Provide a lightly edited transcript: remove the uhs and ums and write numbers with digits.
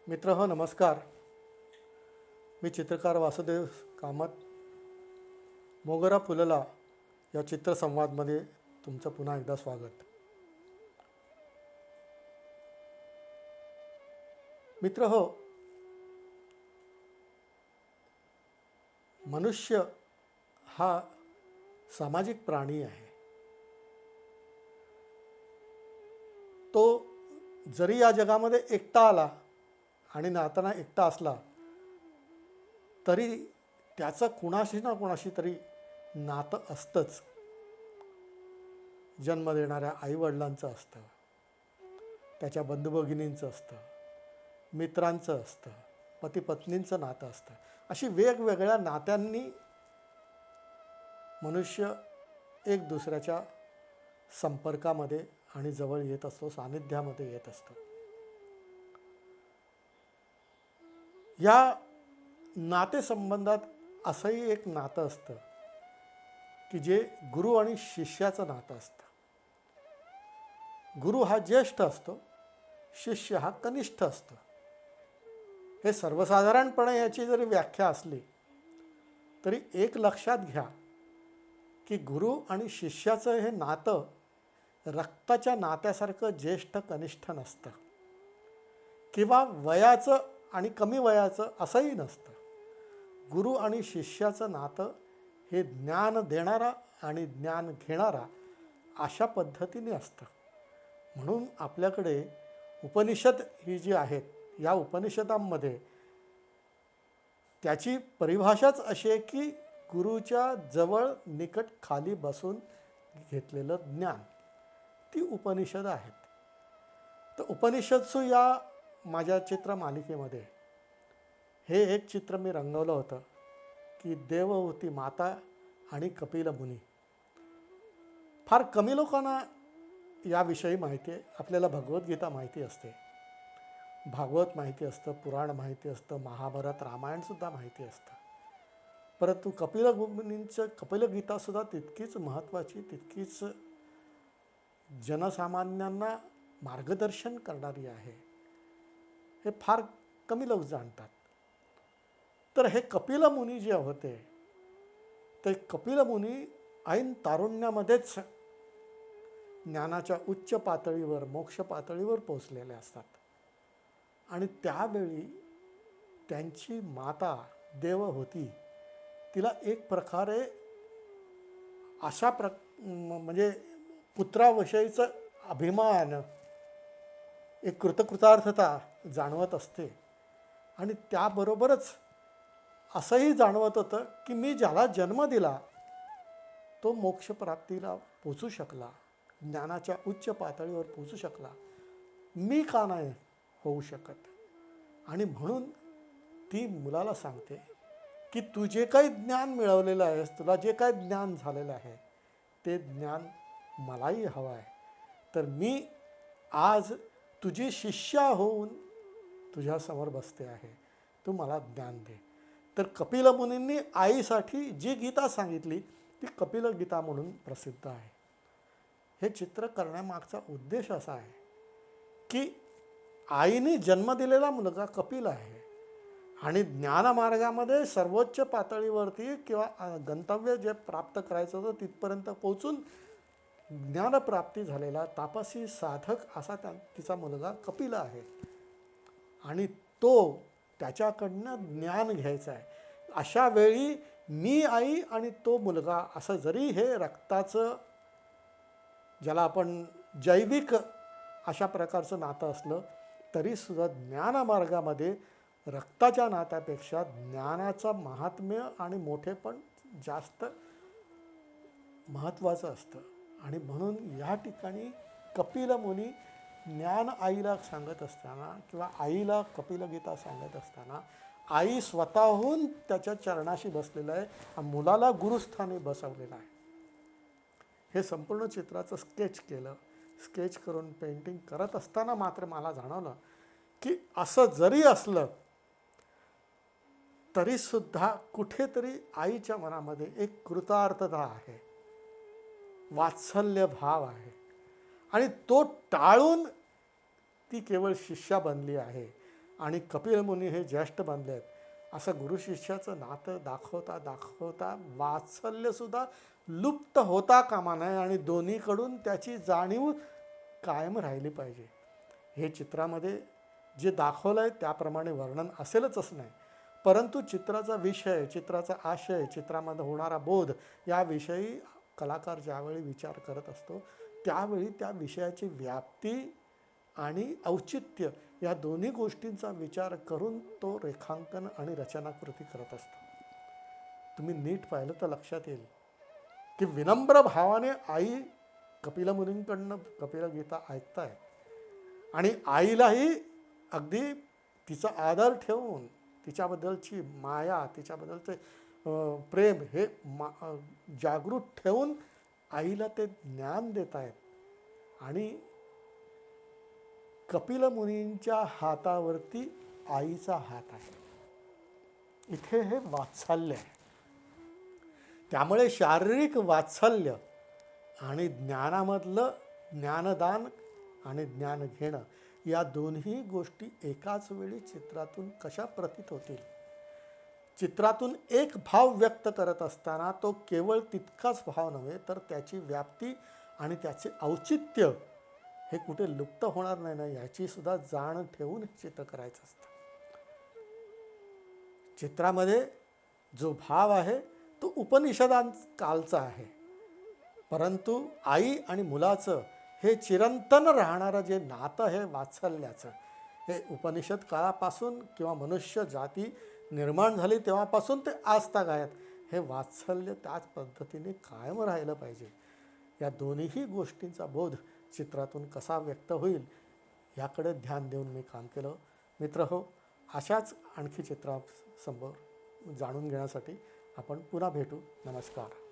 मित्रहो नमस्कार. मी चित्रकार वासुदेव कामत. मोगरा फुलला या चित्रसंवादमध्ये तुमचं पुन्हा एकदा स्वागत. मित्रहो, मनुष्य हा सामाजिक प्राणी आहे. तो जरी या जगामध्ये एकटा आला आणि नाताना एकटा असला तरी त्याचं कुणाशी ना कुणाशी तरी नातं असतंच. जन्म देणाऱ्या आईवडिलांचं असतं, त्याच्या बंधुभगिनींचं असतं, मित्रांचं असतं, पती पत्नींचं नातं असतं. अशी वेगवेगळ्या नात्यांनी मनुष्य एक दुसऱ्याच्या संपर्कामध्ये आणि जवळ येत असतो, सानिध्यामध्ये येत असतो. या नातेसंबंधात असंही एक नातं असतं की जे गुरु आणि शिष्याचं नातं असतं. गुरु हा ज्येष्ठ असतो, शिष्य हा कनिष्ठ असतो. हे सर्वसाधारणपणे याची जरी व्याख्या असली तरी एक लक्षात घ्या की गुरु आणि शिष्याचं हे नातं रक्ताच्या नात्यासारखं ज्येष्ठ कनिष्ठ नसतं किंवा वयाचं आणि कमी वयाचं असंही नसतं. गुरु आणि शिष्याचं नातं हे ज्ञान देणारा आणि ज्ञान घेणारा अशा पद्धतीने असतं. म्हणून आपल्याकडे उपनिषद ही जी आहेत, या उपनिषदांमध्ये त्याची परिभाषाच अशी आहे की गुरुच्या जवळ निकट खाली बसून घेतलेलं ज्ञान, ती उपनिषद आहेत. तर उपनिषदसू या माझ्या चित्रमालिकेमध्ये हे एक चित्र मी रंगवलं होतं की देवहूती माता आणि कपिल मुनी. फार कमी लोकांना याविषयी माहिती आहे. आपल्याला भगवद्गीता माहिती असते, भागवत माहिती असतं, पुराण माहिती असतं, महाभारत रामायणसुद्धा माहिती असतं. परंतु कपिल मुनींचं कपिलगीतासुद्धा तितकीच महत्त्वाची, तितकीच जनसामान्यांना मार्गदर्शन करणारी आहे. हे फार कमी लोक जाणतात. तर हे कपिल मुनी जे होते ते कपिल मुनी ऐन तारुण्यामध्येच ज्ञानाच्या उच्च पातळीवर, मोक्ष पातळीवर पोचलेले असतात. आणि त्यावेळी त्यांची माता देवहूती तिला एक प्रकारे अशा म्हणजे पुत्राविषयीचं अभिमान, एक कृतकृतार्थता जाणवत असते. आणि त्याबरोबरच असंही जाणवत होतं की मी ज्याला जन्म दिला तो मोक्षप्राप्तीला पोचू शकला, ज्ञानाच्या उच्च पातळीवर पोचू शकला, मी का नाही होऊ शकत. आणि म्हणून ती मुलाला सांगते की तू जे काही ज्ञान मिळवलेलं आहेस, तुला जे काही ज्ञान झालेलं आहे ते ज्ञान मलाही हवं आहे. तर मी आज तुझी शिष्या होऊन तुझ्यासमोर बसते आहे, तू मला ज्ञान दे. तर कपिल मुनींनी आईसाठी जी गीता सांगितली ती कपिल गीता म्हणून प्रसिद्ध आहे. हे चित्र करण्यामागचा उद्देश असा आहे की आईने जन्म दिलेला मुलगा कपिल आहे आणि ज्ञानमार्गामध्ये सर्वोच्च पातळीवरती किंवा गंतव्य जे प्राप्त करायचं होतं तिथपर्यंत पोचून ज्ञानप्राप्ती झालेला तापसी साधक असा तिचा मुलगा कपिल आहे. आणि तो त्याच्याकडनं ज्ञान घ्यायचं आहे. अशा वेळी मी आई आणि तो मुलगा असं जरी हे रक्ताचं, ज्याला आपण जैविक अशा प्रकारचं नातं असलं तरीसुद्धा ज्ञानमार्गामध्ये रक्ताच्या नात्यापेक्षा ज्ञानाचं महात्म्य आणि मोठेपण जास्त महत्त्वाचं असतं. आणि म्हणून या ठिकाणी कपिल मुनी ज्ञान आईला सांगत असताना किंवा आईला कपिलगीता सांगत असताना आई स्वतःहून त्याच्या चरणाशी बसलेलं आहे, मुलाला गुरुस्थानी बसवलेलं आहे. हे संपूर्ण चित्राचं स्केच केलं. स्केच करून पेंटिंग करत असताना मात्र मला जाणवलं की असं जरी असलं तरीसुद्धा कुठेतरी आईच्या मनामध्ये एक कृतार्थता आहे, वात्सल्य भाव आहे. आणि तो टाळून ती केवळ शिष्या बनली आहे आणि कपिल मुनी हे ज्येष्ठ बनले आहेत असं गुरु शिष्याचं नातं दाखवता दाखवता वात्सल्यसुद्धा लुप्त होता कामा नये आणि दोन्हीकडून त्याची जाणीव कायम राहिली पाहिजे. हे चित्रामध्ये जे दाखवलं आहे त्याप्रमाणे वर्णन असेलच असं नाही, परंतु चित्राचा विषय, चित्राचा आशय, चित्रामध्ये होणारा बोध याविषयी कलाकार ज्यावेळी विचार करत असतो त्यावेळी त्या विषयाची व्याप्ती आणि औचित्य या दोन्ही गोष्टींचा विचार करून तो रेखांकन आणि रचनाकृती करत असतो. तुम्ही नीट पाहिलं तर लक्षात येईल की विनम्र भावाने आई कपिल मुनींकडनं कपिलगीता ऐकताय आणि आईलाही अगदी तिचा आदर ठेवून तिच्याबद्दलची माया, तिच्याबद्दलचे प्रेम हे जागृत ठेवून आईला ते ज्ञान देत आहेत आणि कपिल मुनींच्या हातावरती आईचा हात आहे. इथे हे वात्सल्य आहे. त्यामुळे शारीरिक वात्सल्य आणि ज्ञानामधलं ज्ञानदान आणि ज्ञान घेणं या दोन्ही गोष्टी एकाच वेळी चित्रातून कशा प्रतीत होतील. चित्रातून एक भाव व्यक्त करत असताना तो केवळ तितकाच भाव नव्हे तर त्याची व्याप्ती आणि त्याचे औचित्य हे कुठे लुप्त होणार नाही ना याची सुद्धा जाण ठेवून हे चित्र करायचं असतं. चित्रामध्ये जो भाव आहे तो उपनिषदांकालचा आहे, परंतु आई आणि मुलाचं हे चिरंतन राहणारं जे नातं आहे वात्सल्याचं, हे उपनिषद काळापासून किंवा मनुष्य जाती निर्माण झाली तेव्हापासून ते आजतागायत हे वात्सल्य त्याच पद्धतीने कायम राहिलं पाहिजे. या दोन्ही गोष्टींचा बोध चित्रातून कसा व्यक्त होईल याकडे ध्यान देऊन मी काम केलं. मित्र हो, अशाच आणखी चित्रासमोर जाणून घेण्यासाठी आपण पुन्हा भेटू. नमस्कार.